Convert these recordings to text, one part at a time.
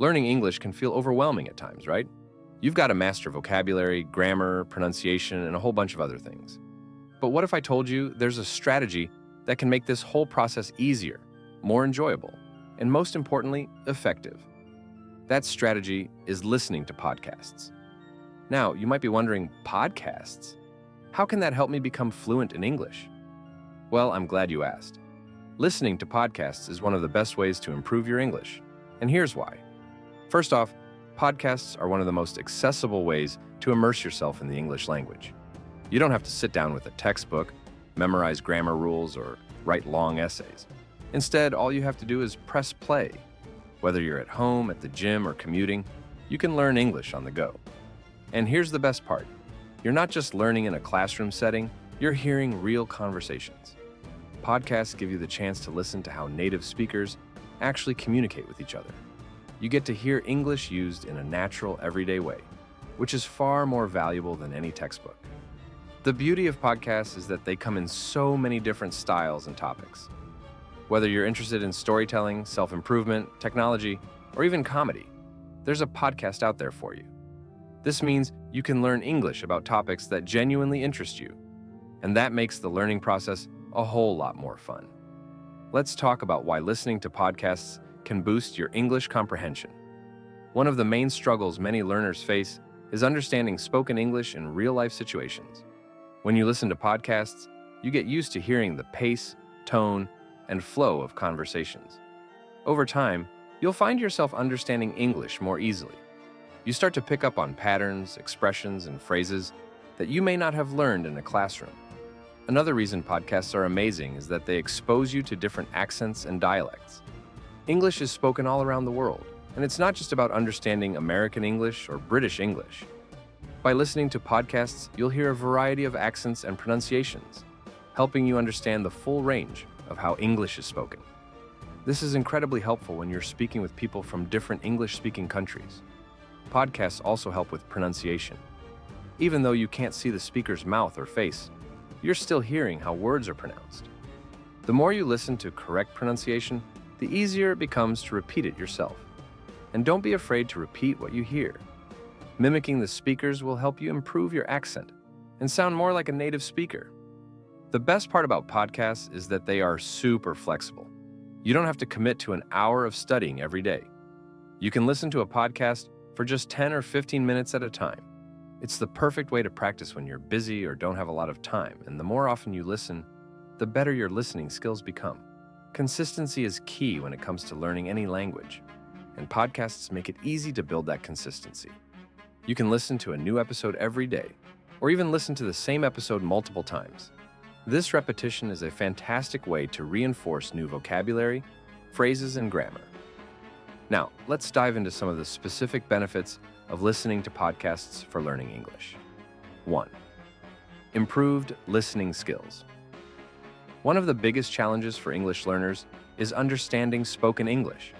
Learning English can feel overwhelming at times, right? You've got to master vocabulary, grammar, pronunciation, and a whole bunch of other things. But what if I told you there's a strategy that can make this whole process easier, more enjoyable, and most importantly, effective? That strategy is listening to podcasts. Now, you might be wondering, podcasts? How can that help me become fluent in English? Well, I'm glad you asked. Listening to podcasts is one of the best ways to improve your English, and here's why. First off, podcasts are one of the most accessible ways to immerse yourself in the English language. You don't have to sit down with a textbook, memorize grammar rules, or write long essays. Instead, all you have to do is press play. Whether you're at home, at the gym, or commuting, you can learn English on the go. And here's the best part. You're not just learning in a classroom setting, you're hearing real conversations. Podcasts give you the chance to listen to how native speakers actually communicate with each other. You get to hear English used in a natural, everyday way, which is far more valuable than any textbook. The beauty of podcasts is that they come in so many different styles and topics. Whether you're interested in storytelling, self-improvement, technology, or even comedy, there's a podcast out there for you. This means you can learn English about topics that genuinely interest you, and that makes the learning process a whole lot more fun. Let's talk about why listening to podcasts can boost your English comprehension. One of the main struggles many learners face is understanding spoken English in real-life situations. When you listen to podcasts, you get used to hearing the pace, tone, and flow of conversations. Over time, you'll find yourself understanding English more easily. You start to pick up on patterns, expressions, and phrases that you may not have learned in a classroom. Another reason podcasts are amazing is that they expose you to different accents and dialects. English is spoken all around the world, and it's not just about understanding American English or British English. By listening to podcasts, you'll hear a variety of accents and pronunciations, helping you understand the full range of how English is spoken. This is incredibly helpful when you're speaking with people from different English-speaking countries. Podcasts also help with pronunciation. Even though you can't see the speaker's mouth or face, you're still hearing how words are pronounced. The more you listen to correct pronunciation, the easier it becomes to repeat it yourself. And don't be afraid to repeat what you hear. Mimicking the speakers will help you improve your accent and sound more like a native speaker. The best part about podcasts is that they are super flexible. You don't have to commit to an hour of studying every day. You can listen to a podcast for just 10 or 15 minutes at a time. It's the perfect way to practice when you're busy or don't have a lot of time, and the more often you listen, the better your listening skills become. Consistency is key when it comes to learning any language, and podcasts make it easy to build that consistency. You can listen to a new episode every day, or even listen to the same episode multiple times. This repetition is a fantastic way to reinforce new vocabulary, phrases, and grammar. Now, let's dive into some of the specific benefits of listening to podcasts for learning English. 1. Improved listening skills. One of the biggest challenges for English learners is understanding spoken English.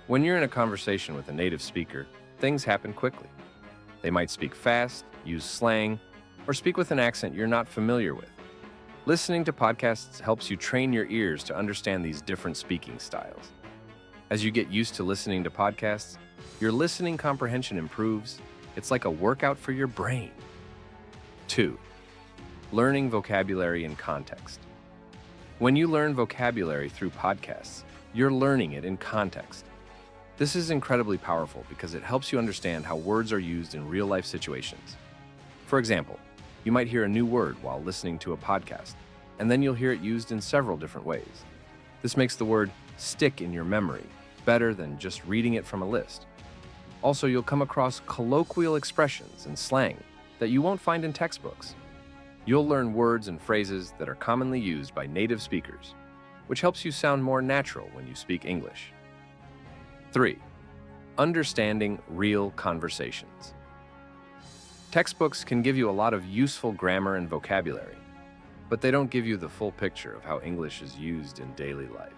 When you're in a conversation with a native speaker, things happen quickly. They might speak fast, use slang, or speak with an accent you're not familiar with. Listening to podcasts helps you train your ears to understand these different speaking styles. As you get used to listening to podcasts, your listening comprehension improves. It's like a workout for your brain. 2. Learning vocabulary in context. When you learn vocabulary through podcasts, you're learning it in context. This is incredibly powerful because it helps you understand how words are used in real-life situations. For example, you might hear a new word while listening to a podcast, and then you'll hear it used in several different ways. This makes the word stick in your memory better than just reading it from a list. Also, you'll come across colloquial expressions and slang that you won't find in textbooks. You'll learn words and phrases that are commonly used by native speakers, which helps you sound more natural when you speak English. 3. Understanding real conversations. Textbooks can give you a lot of useful grammar and vocabulary, but they don't give you the full picture of how English is used in daily life.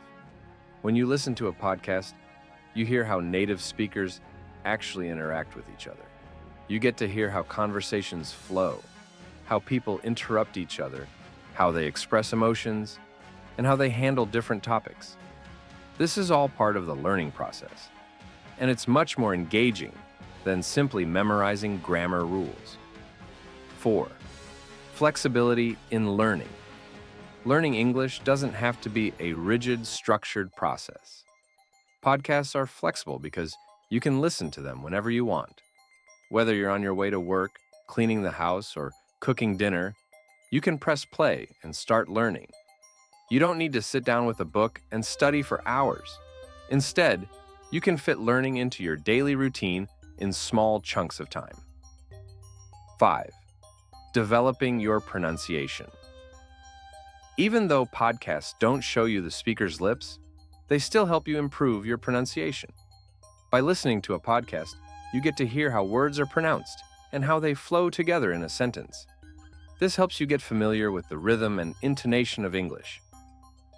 When you listen to a podcast, you hear how native speakers actually interact with each other. You get to hear how conversations flow, how people interrupt each other, how they express emotions, and how they handle different topics. This is all part of the learning process. and it's much more engaging than simply memorizing grammar rules. 4. Flexibility in learning. Learning English doesn't have to be a rigid, structured process. Podcasts are flexible because you can listen to them whenever you want. Whether you're on your way to work, cleaning the house, or cooking dinner, you can press play and start learning. You don't need to sit down with a book and study for hours. Instead, you can fit learning into your daily routine in small chunks of time. 5. Developing your pronunciation. Even though podcasts don't show you the speaker's lips, they still help you improve your pronunciation. By listening to a podcast, you get to hear how words are pronounced and how they flow together in a sentence. This helps you get familiar with the rhythm and intonation of English.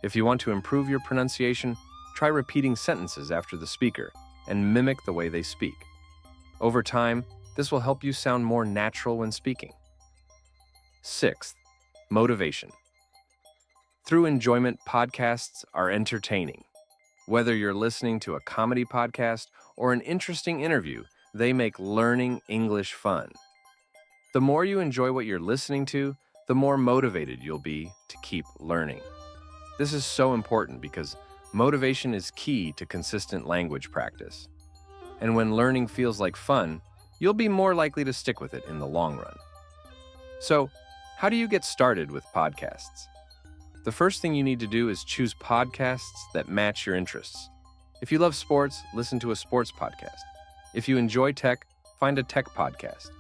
If you want to improve your pronunciation, try repeating sentences after the speaker and mimic the way they speak. Over time, this will help you sound more natural when speaking. 6th, motivation. Through enjoyment, podcasts are entertaining. Whether you're listening to a comedy podcast or an interesting interview, they make learning English fun. The more you enjoy what you're listening to, the more motivated you'll be to keep learning. This is so important because motivation is key to consistent language practice. And when learning feels like fun, you'll be more likely to stick with it in the long run. So, how do you get started with podcasts? The first thing you need to do is choose podcasts that match your interests. If you love sports, listen to a sports podcast. If you enjoy tech, find a tech podcast.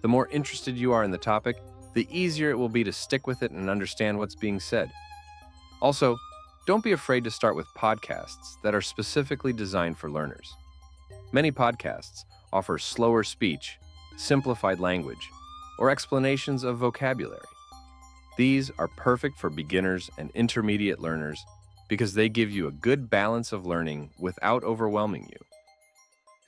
The more interested you are in the topic, the easier it will be to stick with it and understand what's being said. Also, don't be afraid to start with podcasts that are specifically designed for learners. Many podcasts offer slower speech, simplified language, or explanations of vocabulary. These are perfect for beginners and intermediate learners because they give you a good balance of learning without overwhelming you.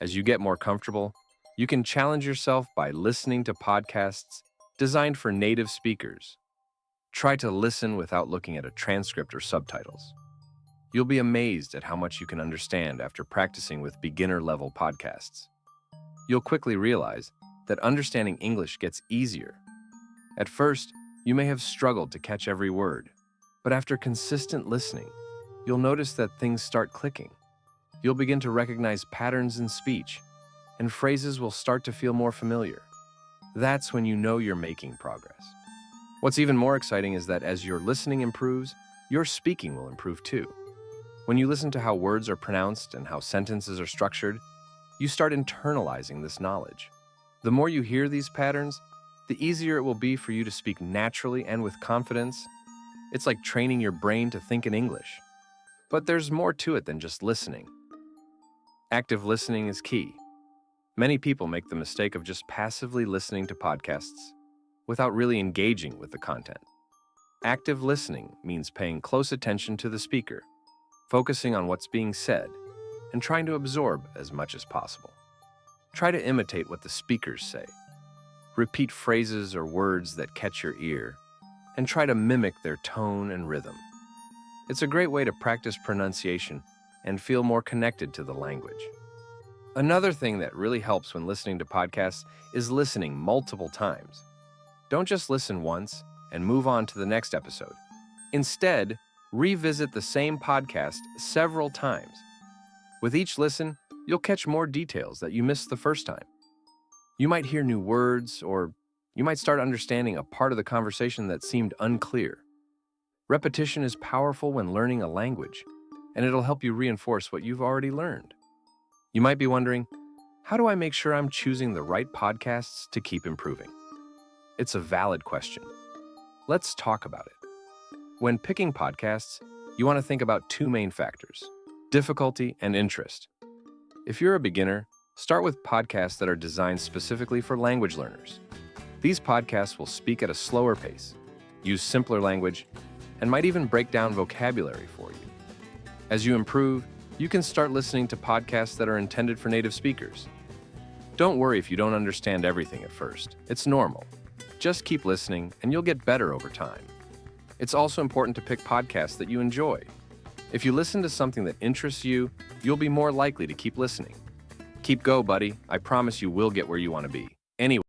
As you get more comfortable, you can challenge yourself by listening to podcasts designed for native speakers. Try to listen without looking at a transcript or subtitles. You'll be amazed at how much you can understand after practicing with beginner-level podcasts. You'll quickly realize that understanding English gets easier. At first, you may have struggled to catch every word, but after consistent listening, you'll notice that things start clicking. You'll begin to recognize patterns in speech, and phrases will start to feel more familiar. That's when you know you're making progress. What's even more exciting is that as your listening improves, your speaking will improve too. When you listen to how words are pronounced and how sentences are structured, you start internalizing this knowledge. The more you hear these patterns, the easier it will be for you to speak naturally and with confidence. It's like training your brain to think in English. But there's more to it than just listening. Active listening is key. Many people make the mistake of just passively listening to podcasts without really engaging with the content. Active listening means paying close attention to the speaker, focusing on what's being said, and trying to absorb as much as possible. Try to imitate what the speakers say. Repeat phrases or words that catch your ear, and try to mimic their tone and rhythm. It's a great way to practice pronunciation and feel more connected to the language. Another thing that really helps when listening to podcasts is listening multiple times. Don't just listen once and move on to the next episode. Instead, revisit the same podcast several times. With each listen, you'll catch more details that you missed the first time. You might hear new words, or you might start understanding a part of the conversation that seemed unclear. Repetition is powerful when learning a language, and it'll help you reinforce what you've already learned. You might be wondering, how do I make sure I'm choosing the right podcasts to keep improving? It's a valid question. Let's talk about it. When picking podcasts, you want to think about two main factors: difficulty and interest. If you're a beginner, start with podcasts that are designed specifically for language learners. These podcasts will speak at a slower pace, use simpler language, and might even break down vocabulary for you. As you improve, you can start listening to podcasts that are intended for native speakers. Don't worry if you don't understand everything at first. It's normal. Just keep listening and you'll get better over time. It's also important to pick podcasts that you enjoy. If you listen to something that interests you, you'll be more likely to keep listening. Keep go, buddy. I promise you will get where you want to be. Anyway.